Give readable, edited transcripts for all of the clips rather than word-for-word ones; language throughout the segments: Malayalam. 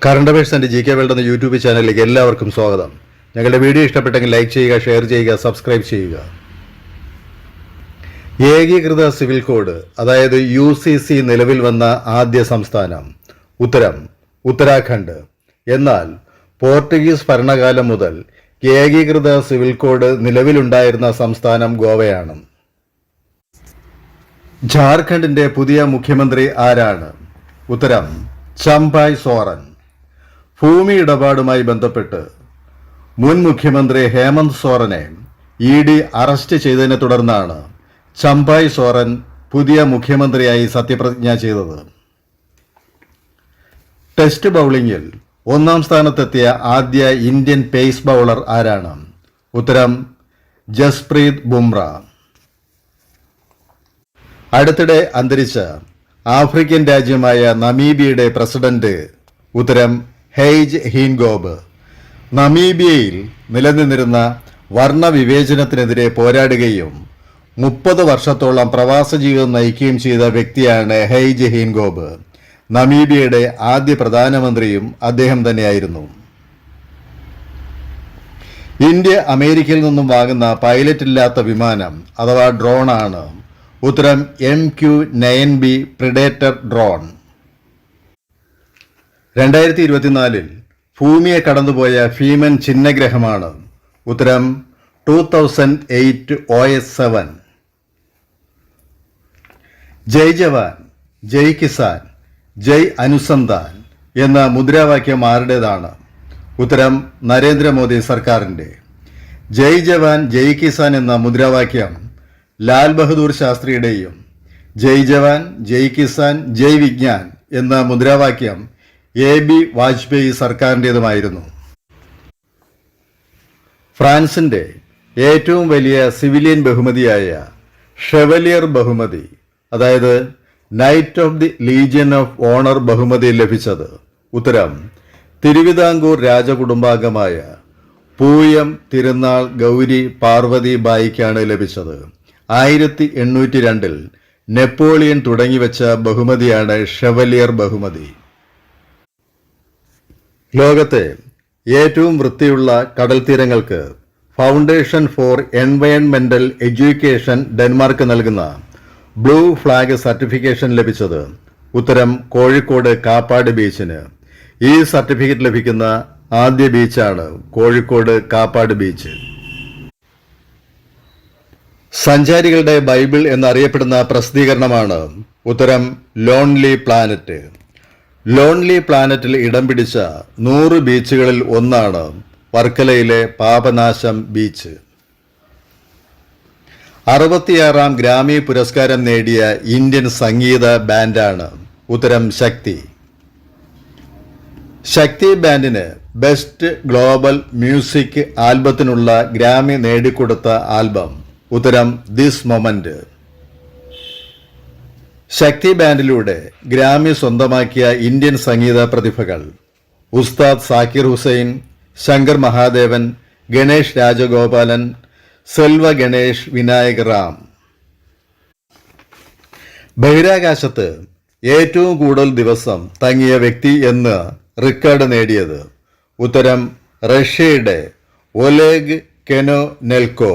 Current affairs and G K world എന്ന യൂട്യൂബ് ചാനലിലേക്ക് എല്ലാവർക്കും സ്വാഗതം. ഞങ്ങളുടെ വീഡിയോ ഇഷ്ടപ്പെട്ടെങ്കിൽ ലൈക്ക് ചെയ്യുക, ഷെയർ ചെയ്യുക, സബ്സ്ക്രൈബ് ചെയ്യുക. ഏകീകൃത സിവിൽ കോഡ് അതായത് UCC നിലവിൽ വന്ന ആദ്യ സംസ്ഥാനം ഉത്തരം ഉത്തരാഖണ്ഡ്. എന്നാൽ പോർട്ടുഗീസ് ഭരണകാലം മുതൽ ഏകീകൃത സിവിൽ കോഡ് നിലവിലുണ്ടായിരുന്ന സംസ്ഥാനം ഗോവയാണ്. ജാർഖണ്ഡിന്റെ പുതിയ മുഖ്യമന്ത്രി ആരാണ്? ഉത്തരം ചമ്പായ് സോറൻ. ഭൂമി ഇടപാടുമായി ബന്ധപ്പെട്ട് മുൻ മുഖ്യമന്ത്രി ഹേമന്ത് സോറനെ ED അറസ്റ്റ് ചെയ്തതിനെ തുടർന്നാണ് ചമ്പായ് സോറൻ പുതിയ മുഖ്യമന്ത്രിയായി സത്യപ്രതിജ്ഞ ചെയ്തത്. ടെസ്റ്റ് ബൗളിംഗിൽ ഒന്നാം സ്ഥാനത്തെത്തിയ ആദ്യ ഇന്ത്യൻ പേസ് ബൗളർ ആരാണ്? ഉത്തരം ജസ്പ്രീത് ബുംറ. അടുത്തിടെ അന്തരിച്ച ആഫ്രിക്കൻ രാജ്യമായ നമീബിയയുടെ പ്രസിഡന്റ് ഉത്തരം ഹെയ്ജ് ഹീൻഗോബ്. നമീബിയയിൽ നിലനിന്നിരുന്ന വർണ്ണവിവേചനത്തിനെതിരെ പോരാടുകയും 30 വർഷത്തോളം പ്രവാസ ജീവിതം നയിക്കുകയും ചെയ്ത വ്യക്തിയാണ് ഹെയ്ജ് ഹീൻഗോബ്. നമീബിയയുടെ ആദ്യ പ്രധാനമന്ത്രിയും അദ്ദേഹം തന്നെയായിരുന്നു. ഇന്ത്യ അമേരിക്കയിൽ നിന്നും വാങ്ങുന്ന പൈലറ്റ് ഇല്ലാത്ത വിമാനം അഥവാ ഡ്രോണാണ്. ഉത്തരം MQ-9B പ്രിഡേറ്റർ ഡ്രോൺ. 2024 ഭൂമിയെ കടന്നുപോയ ഭീമൻ ചിഹ്നഗ്രഹമാണ്. ഉത്തരം 2008 OS7. ജയ് ജവാൻ, ജയ് കിസാൻ, ജയ് അനുസന്ധാൻ എന്ന മുദ്രാവാക്യം ആരുടേതാണ്? ഉത്തരം നരേന്ദ്രമോദി സർക്കാരിൻ്റെ. ജയ് ജവാൻ, ജയ് കിസാൻ എന്ന മുദ്രാവാക്യം ലാൽ ബഹദൂർ ശാസ്ത്രിയുടെയും ജയ് ജവാൻ, ജയ് കിസാൻ, ജയ് വിജ്ഞാൻ എന്ന മുദ്രാവാക്യം AB വാജ്പേയി സർക്കാരിൻ്റേതുമായിരുന്നു. ഫ്രാൻസിന്റെ ഏറ്റവും വലിയ സിവിലിയൻ ബഹുമതിയായ ഷെവലിയർ ബഹുമതി അതായത് knight of the legion of owner ബഹുമതി ലഭിച്ചത്? ഉത്തരം തിരുവിതാംകൂർ രാജകുടുംബാംഗമായ പൂയം തിരുനാൾ ഗൗരി പാർവതി ബായിക്കാണ് ലഭിച്ചത്. 1802 നെപ്പോളിയൻ തുടങ്ങിവെച്ച ബഹുമതിയാണ് ഷെവലിയർ ബഹുമതി. ലോകത്തെ ഏറ്റവും വൃത്തിയുള്ള കടൽ തീരങ്ങൾക്ക് ഫൗണ്ടേഷൻ ഫോർ എൻവയൺമെന്റൽ എഡ്യൂക്കേഷൻ ഡെൻമാർക്ക് നൽകുന്ന ബ്ലൂ ഫ്ലാഗ് സർട്ടിഫിക്കേഷൻ ലഭിച്ചത്? ഉത്തരം കോഴിക്കോട് കാപ്പാട് ബീച്ചിന്. ഈ സർട്ടിഫിക്കറ്റ് ലഭിക്കുന്ന ആദ്യ ബീച്ചാണ് കോഴിക്കോട് കാപ്പാട് ബീച്ച്. സഞ്ചാരികളുടെ ബൈബിൾ എന്നറിയപ്പെടുന്ന പ്രസിദ്ധീകരണമാണ്? ഉത്തരം ലോൺലി പ്ലാനറ്റ്. ലോൺലി പ്ലാനറ്റിൽ ഇടം പിടിച്ച 100 ബീച്ചുകളിൽ ഒന്നാണ് വർക്കലയിലെ പാപനാശം ബീച്ച്. 66ാം ഗ്രാമി പുരസ്കാരം നേടിയ ഇന്ത്യൻ സംഗീത ബാൻഡാണ്? ഉത്തരം ശക്തി. ശക്തി ബാൻഡിന് ബെസ്റ്റ് ഗ്ലോബൽ മ്യൂസിക് ആൽബത്തിനുള്ള ഗ്രാമി നേടിക്കൊടുത്ത ആൽബം? ഉത്തരം ദിസ് മൊമെന്റ്. ശക്തി ബാൻഡിലൂടെ ഗ്രാമി സ്വന്തമാക്കിയ ഇന്ത്യൻ സംഗീത പ്രതിഭകൾ ഉസ്താദ് സാക്കിർ ഹുസൈൻ, ശങ്കർ മഹാദേവൻ, ഗണേഷ് രാജഗോപാലൻ, സെൽവ ഗണേഷ്, വിനായക് റാം. ബഹിരാകാശത്ത് ഏറ്റവും കൂടുതൽ ദിവസം തങ്ങിയ വ്യക്തി എന്ന് റെക്കോർഡ് നേടിയത്? ഉത്തരം റഷ്യയുടെ ഒലേഗ് കെനോനെൽക്കോ.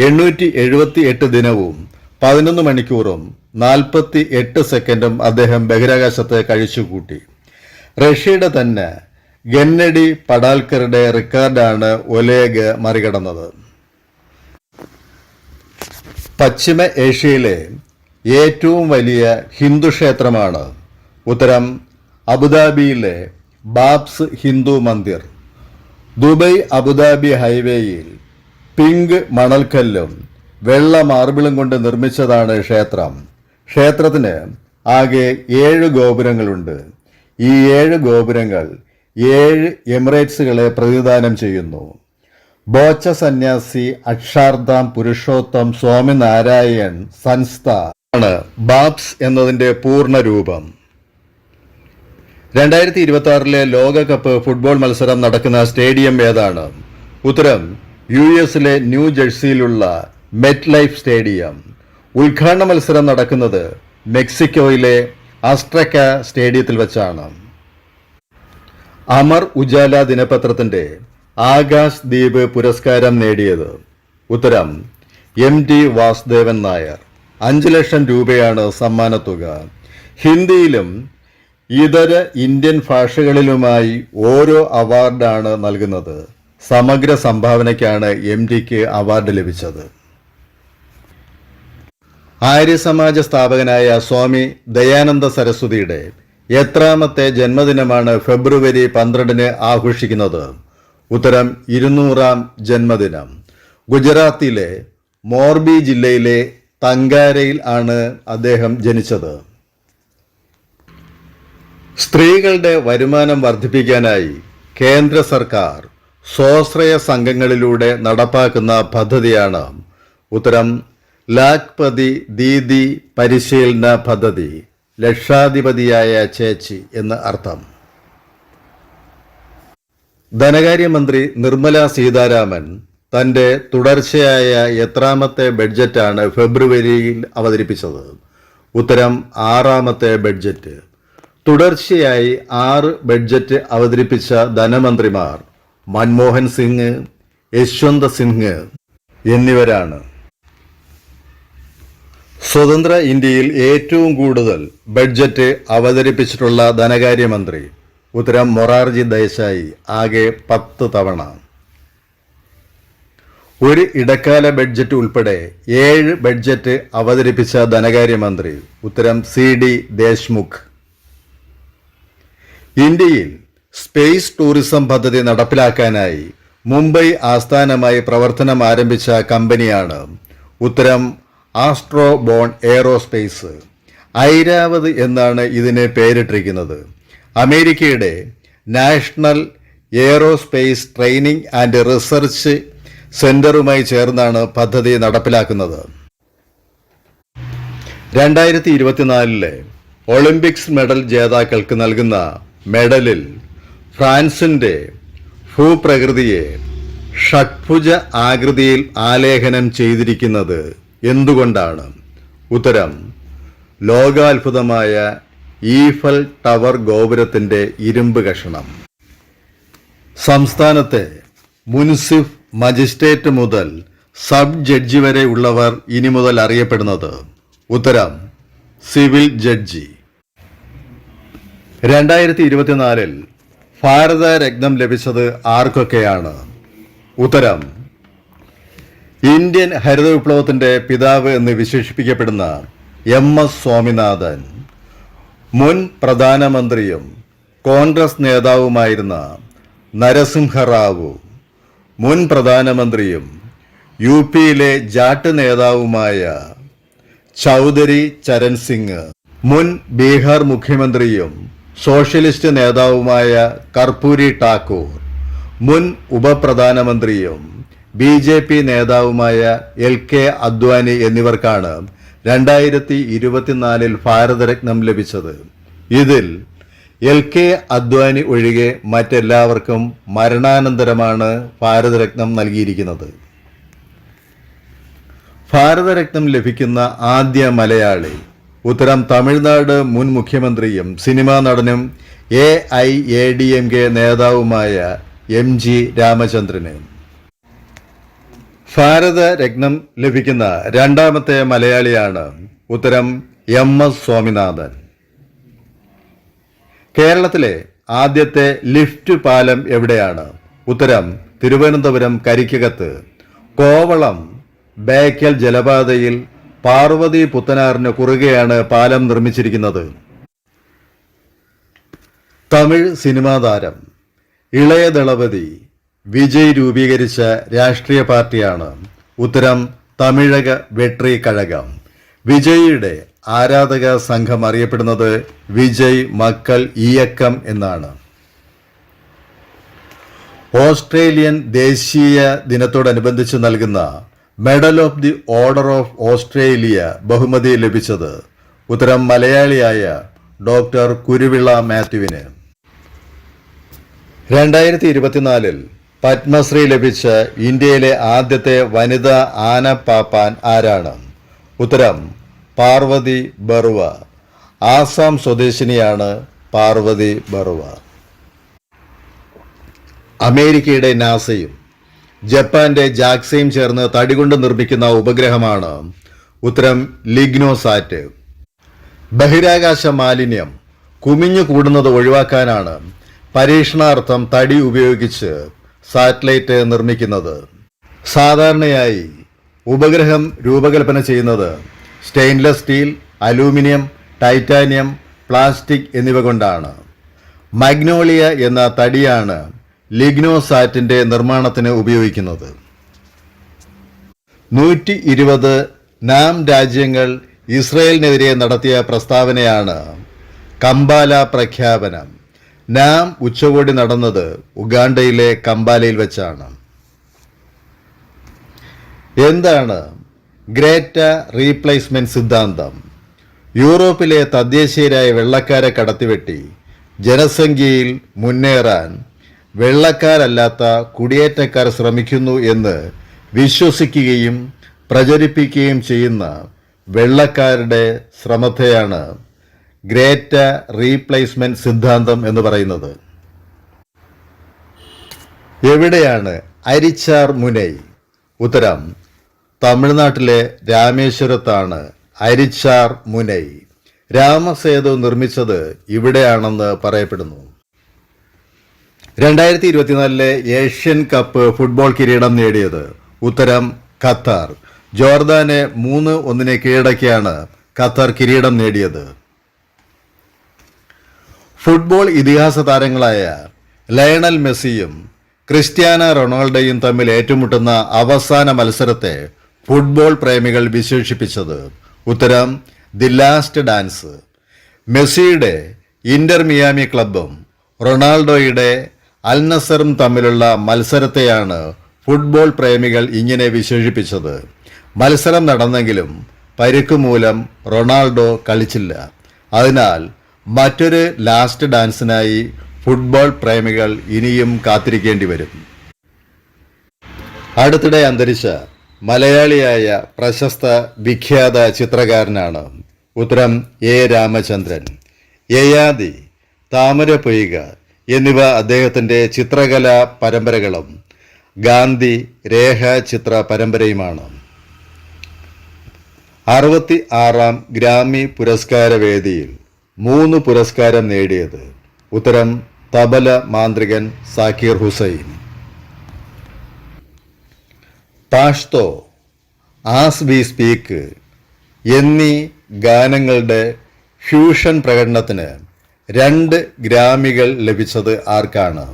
878 ദിനവും 11 മണിക്കൂറും 48 സെക്കൻഡും അദ്ദേഹം ബഹിരാകാശത്ത് കഴിച്ചുകൂട്ടി. റഷ്യയുടെ തന്നെ ഗന്നഡി പഡാൽക്കറുടെ റെക്കോർഡാണ് ഒലേഗ് മറികടന്നത്. പശ്ചിമ ഏഷ്യയിലെ ഏറ്റവും വലിയ ഹിന്ദു ക്ഷേത്രമാണ്? ഉത്തരം അബുദാബിയിലെ ബാബ്സ് ഹിന്ദു മന്ദിർ. ദുബൈ അബുദാബി ഹൈവേയിൽ പിങ്ക് മണൽക്കല്ലും വെള്ള മാർബിളും കൊണ്ട് നിർമ്മിച്ചതാണ് ക്ഷേത്രം. ക്ഷേത്രത്തിന് ആകെ 7 ഗോപുരങ്ങളുണ്ട്. ഈ 7 ഗോപുരങ്ങൾ 7 എമിറേറ്റ്സുകളെ പ്രതിനിധാനം ചെയ്യുന്നു. ബോച്ച സന്യാസി അക്ഷാർധാം പുരുഷോത്തം സ്വാമിനാരായൺ സംസ്ഥ ആണ് ബാബ്സ് എന്നതിന്റെ പൂർണ്ണ രൂപം. 2026 ലോകകപ്പ് ഫുട്ബോൾ മത്സരം നടക്കുന്ന സ്റ്റേഡിയം ഏതാണ്? ഉത്തരം US ന്യൂ ജേഴ്സിയിലുള്ള മെറ്റ് ലൈഫ് സ്റ്റേഡിയം. ഉദ്ഘാടന മത്സരം നടക്കുന്നത് മെക്സിക്കോയിലെ അസ്ട്രക്ക സ്റ്റേഡിയത്തിൽ വെച്ചാണ്. അമർ ഉജാല ദിനപത്രത്തിന്റെ ആകാശ് ദീപ് പുരസ്കാരം നേടിയത്? ഉത്തരം MT വാസുദേവൻ നായർ. 5 ലക്ഷം രൂപയാണ് സമ്മാനത്തുക. ഹിന്ദിയിലും ഇതര ഇന്ത്യൻ ഭാഷകളിലുമായി ഓരോ അവാർഡാണ് നൽകുന്നത്. സമഗ്ര സംഭാവനയ്ക്കാണ് MTക്ക് അവാർഡ് ലഭിച്ചത്. ആര്യസമാജ സ്ഥാപകനായ സ്വാമി ദയാനന്ദ സരസ്വതിയുടെ എത്രാമത്തെ ജന്മദിനമാണ് ഫെബ്രുവരി 12-ന് ആഘോഷിക്കുന്നത്? ഉത്തരം 200-ാം ജന്മദിനം. ഗുജറാത്തിലെ മോർബി ജില്ലയിലെ തങ്കാരയിൽ ആണ് അദ്ദേഹം ജനിച്ചത്. സ്ത്രീകളുടെ വരുമാനം വർദ്ധിപ്പിക്കാനായി കേന്ദ്ര സർക്കാർ സ്വാശ്രയ സംഘങ്ങളിലൂടെ നടപ്പാക്കുന്ന പദ്ധതിയാണ്? ഉത്തരം ലാഖ്പതി ദീദി പരിശീലന പദ്ധതി. ലക്ഷാധിപതിയായ ചേച്ചി എന്ന് അർത്ഥം. ധനകാര്യമന്ത്രി നിർമ്മല സീതാരാമൻ തന്റെ തുടർച്ചയായ എത്രാമത്തെ ബഡ്ജറ്റാണ് ഫെബ്രുവരിയിൽ അവതരിപ്പിച്ചത്? ഉത്തരം 6-ാമത്തെ ബഡ്ജറ്റ്. തുടർച്ചയായി 6 ബഡ്ജറ്റ് അവതരിപ്പിച്ച ധനമന്ത്രിമാർ മൻമോഹൻ സിംഗ്, യശ്വന്ത് സിൻഹ എന്നിവരാണ്. സ്വതന്ത്ര ഇന്ത്യയിൽ ഏറ്റവും കൂടുതൽ ബഡ്ജറ്റ് അവതരിപ്പിച്ചിട്ടുള്ള ധനകാര്യമന്ത്രി? ഉത്തരം മൊറാർജി ദേശായി. ആകെ 10 തവണ. ഒരു ഇടക്കാല ബഡ്ജറ്റ് ഉൾപ്പെടെ 7 ബഡ്ജറ്റ് അവതരിപ്പിച്ച ധനകാര്യമന്ത്രി? ഉത്തരം CD ദേശ്മുഖ്. ഇന്ത്യയിൽ സ്പേസ് ടൂറിസം പദ്ധതി നടപ്പിലാക്കാനായി മുംബൈ ആസ്ഥാനമായി പ്രവർത്തനം ആരംഭിച്ച കമ്പനിയാണ്? ഉത്തരം ആസ്ട്രോബോൺ എയ്റോസ്പേസ്. ഐരാവത് എന്നാണ് ഇതിന് പേരിട്ടിരിക്കുന്നത്. അമേരിക്കയുടെ national aerospace training and research സെന്ററുമായി ചേർന്നാണ് പദ്ധതി നടപ്പിലാക്കുന്നത്. 2024-ലെ ഒളിമ്പിക്സ് മെഡൽ ജേതാക്കൾക്ക് നൽകുന്ന മെഡലിൽ ഫ്രാൻസിന്റെ ഭൂപ്രകൃതിയെ ഷഡ്ഭുജ ആകൃതിയിൽ ആലേഖനം ചെയ്തിരിക്കുന്നത് എന്തുകൊണ്ടാണ്? ഉത്തരം ലോകാത്ഭുതമായ ഈഫൽ ടവർ ഗോപുരത്തിന്റെ ഇരുമ്പ് കഷണം. സംസ്ഥാനത്തെ മുൻസിഫ് മജിസ്ട്രേറ്റ് മുതൽ സബ് ജഡ്ജി വരെ ഉള്ളവർ ഇനി മുതൽ അറിയപ്പെടുന്നത്? ഉത്തരം സിവിൽ ജഡ്ജി. 2024-ൽ ഭാരതരത്നം ലഭിച്ചത് ആർക്കൊക്കെയാണ്? ഉത്തരം ഇന്ത്യൻ ഹരിത വിപ്ലവത്തിന്റെ പിതാവ് എന്ന് വിശേഷിപ്പിക്കപ്പെടുന്ന MS സ്വാമിനാഥൻ, മുൻ പ്രധാനമന്ത്രിയും കോൺഗ്രസ് നേതാവുമായിരുന്ന നരസിംഹറാവു, മുൻ പ്രധാനമന്ത്രിയും UPയിലെ ജാട്ട് നേതാവുമായ ചൗധരി ചരൺ സിംഗ്, മുൻ ബീഹാർ മുഖ്യമന്ത്രിയും സോഷ്യലിസ്റ്റ് നേതാവുമായ കർപ്പൂരി ഠാക്കൂർ, മുൻ ഉപപ്രധാനമന്ത്രിയും BJP നേതാവുമായ LK അദ്വാനി എന്നിവർക്കാണ് 2024-ൽ ഭാരതരത്നം ലഭിച്ചത്. ഇതിൽ LK അദ്വാനി ഒഴികെ മറ്റെല്ലാവർക്കും മരണാനന്തരമാണ് ഭാരതരത്നം നൽകിയിരിക്കുന്നത്. ഭാരതരത്നം ലഭിക്കുന്ന ആദ്യ മലയാളി? ഉത്തരം തമിഴ്നാട് മുൻ മുഖ്യമന്ത്രിയും സിനിമാ നടനും AIADMK നേതാവുമായ MG രാമചന്ദ്രന്. ഭാരതരത്നം ലഭിക്കുന്ന 2ാമത്തെ മലയാളിയാണ്? ഉത്തരം MS സ്വാമിനാഥൻ. കേരളത്തിലെ ആദ്യത്തെ ലിഫ്റ്റ് പാലം എവിടെയാണ്? ഉത്തരം തിരുവനന്തപുരം കരിക്കകത്ത്. കോവളം ബേക്കൽ ജലപാതയിൽ പാർവതി പുത്തനാറിന് കുറുകെയാണ് പാലം നിർമ്മിച്ചിരിക്കുന്നത്. തമിഴ് സിനിമാ താരം ഇളയ ദളപതി വിജയ് രൂപീകരിച്ച രാഷ്ട്രീയ പാർട്ടിയാണ്? ഉത്തരം തമിഴക വെട്രി കഴകം. വിജയിയുടെ ആരാധക സംഘം അറിയപ്പെടുന്നത് വിജയ് മക്കൾ ഇയക്കം എന്നാണ്. ഓസ്ട്രേലിയൻ ദേശീയ ദിനത്തോടനുബന്ധിച്ച് നൽകുന്ന medal of the order of Australia ബഹുമതി ലഭിച്ചത്? ഉത്തരം മലയാളിയായ ഡോക്ടർ കുരുവിള മാത്യുവിന്. 2024-ൽ പത്മശ്രീ ലഭിച്ച ഇന്ത്യയിലെ ആദ്യത്തെ വനിതാ ആനപ്പാപ്പാൻ ആരാണ്? ഉത്തരം പാർവതി ബറുവ. ആസാം സ്വദേശിനിയാണ് പാർവതി ബറുവ. അമേരിക്കയുടെ നാസയും ജപ്പാന്റെ ജാക്സയും ചേർന്ന് തടികൊണ്ട് നിർമ്മിക്കുന്ന ഉപഗ്രഹമാണ് ഉത്തരം ലിഗ്നോസാറ്റ്. ബഹിരാകാശ മാലിന്യം കുമിഞ്ഞു കൂടുന്നത് ഒഴിവാക്കാനാണ് പരീക്ഷണാർത്ഥം തടി ഉപയോഗിച്ച് സാറ്റലൈറ്റ് നിർമ്മിക്കുന്നത്. സാധാരണയായി ഉപഗ്രഹം രൂപകൽപ്പന ചെയ്യുന്നത് stainless steel, aluminium, titanium, plastic എന്നിവ കൊണ്ടാണ്. മാഗ്നോളിയ എന്ന തടിയാണ് ലിഗ്നോസാറ്റിന്റെ നിർമ്മാണത്തിന് ഉപയോഗിക്കുന്നത്. 120 നാം രാജ്യങ്ങൾ ഇസ്രയേലിനെതിരെ നടത്തിയ പ്രസ്താവനയാണ് കമ്പാല പ്രഖ്യാപനം. നാം ഉച്ചകോടി നടന്നത് ഉഗാണ്ടയിലെ കമ്പാലയിൽ വെച്ചാണ്. എന്താണ് ഗ്രേറ്റ റീപ്ലേസ്മെന്റ് സിദ്ധാന്തം? യൂറോപ്പിലെ തദ്ദേശീയരായ വെള്ളക്കാരെ കടത്തിവെട്ടി ജനസംഖ്യയിൽ മുന്നേറാൻ വെള്ളക്കാരല്ലാത്ത കുടിയേറ്റക്കാർ ശ്രമിക്കുന്നു എന്ന് വിശ്വസിക്കുകയും പ്രചരിപ്പിക്കുകയും ചെയ്യുന്ന വെള്ളക്കാരുടെ ശ്രമത്തെയാണ് ഗ്രേറ്റ റീപ്ലേസ്മെന്റ് സിദ്ധാന്തം എന്ന് പറയുന്നത്. എവിടെയാണ് അരിച്ചാർ മുനൈ? ഉത്തരം തമിഴ്നാട്ടിലെ രാമേശ്വരത്താണ് അരിച്ചാർ മുനൈ. രാമസേതു നിർമ്മിച്ചത് ഇവിടെയാണെന്ന് പറയപ്പെടുന്നു. 2024 ഏഷ്യൻ കപ്പ് ഫുട്ബോൾ കിരീടം നേടിയത് ഉത്തരം ഖത്തർ. ജോർദാനെ 3-1 കീഴടക്കിയാണ് ഖത്തർ കിരീടം നേടിയത്. ഫുട്ബോൾ ഇതിഹാസ താരങ്ങളായ ലയണൽ മെസ്സിയും ക്രിസ്ത്യാനോ റൊണാൾഡോയും തമ്മിൽ ഏറ്റുമുട്ടുന്ന അവസാന മത്സരത്തെ ഫുട്ബോൾ പ്രേമികൾ വിശേഷിപ്പിച്ചത് ഉത്തരം ദി ലാസ്റ്റ് ഡാൻസ്. മെസ്സിയുടെ ഇന്റർ മിയാമി ക്ലബും റൊണാൾഡോയുടെ അൽ നസറും തമ്മിലുള്ള മത്സരത്തെയാണ് ഫുട്ബോൾ പ്രേമികൾ ഇങ്ങനെ വിശേഷിപ്പിച്ചത്. മത്സരം നടന്നെങ്കിലും പരിക്ക് മൂലം റൊണാൾഡോ കളിച്ചില്ല. അതിനാൽ മറ്റൊരു ലാസ്റ്റ് ഡാൻസിനായി ഫുട്ബോൾ പ്രേമികൾ ഇനിയും കാത്തിരിക്കേണ്ടി വരും. അടുത്തിടെ അന്തരിച്ച മലയാളിയായ പ്രശസ്ത വിഖ്യാത ചിത്രകാരനാണ് ഉത്തരം എ രാമചന്ദ്രൻ. യയാതി, താമരപ്പൊയ്ക എന്നിവ അദ്ദേഹത്തിൻ്റെ ചിത്രകലാ പരമ്പരകളും ഗാന്ധി രേഖ ചിത്ര പരമ്പരയുമാണ്. 66ാം ഗ്രാമി പുരസ്കാര വേദിയിൽ 3 പുരസ്കാരം നേടിയത് ഉത്തരം തബല മാന്ത്രികൻ Zakir Hussain. Pashto, as we speak എന്നീ ഗാനങ്ങളുടെ ഫ്യൂഷൻ പ്രകടനത്തിന് 2 ഗ്രാമികൾ ലഭിച്ചത് ആർക്കാണ്?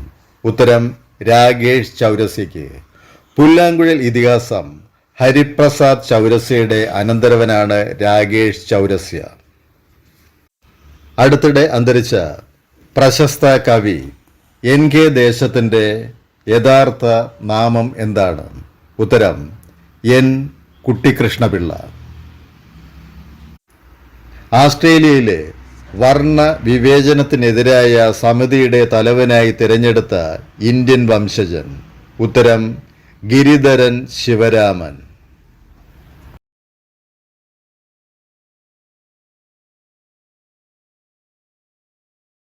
ഉത്തരം രാകേഷ് ചൗരസ്യയ്ക്ക്. പുല്ലാങ്കുഴൽ ഇതിഹാസം ഹരിപ്രസാദ് ചൗരസ്യയുടെ അനന്തരവനാണ് രാകേഷ് ചൗരസ്യ. അടുത്തിടെ അന്തരിച്ച പ്രശസ്ത കവി എൻ കെ ദേശത്തിൻ്റെ യഥാർത്ഥ നാമം എന്താണ്? ഉത്തരം എൻ കുട്ടിക്കൃഷ്ണപിള്ള. ആസ്ട്രേലിയയിലെ വർണ്ണ വിവേചനത്തിനെതിരായ സമിതിയുടെ തലവനായി തിരഞ്ഞെടുത്ത ഇന്ത്യൻ വംശജൻ? ഉത്തരം ഗിരിധരൻ ശിവരാമൻ.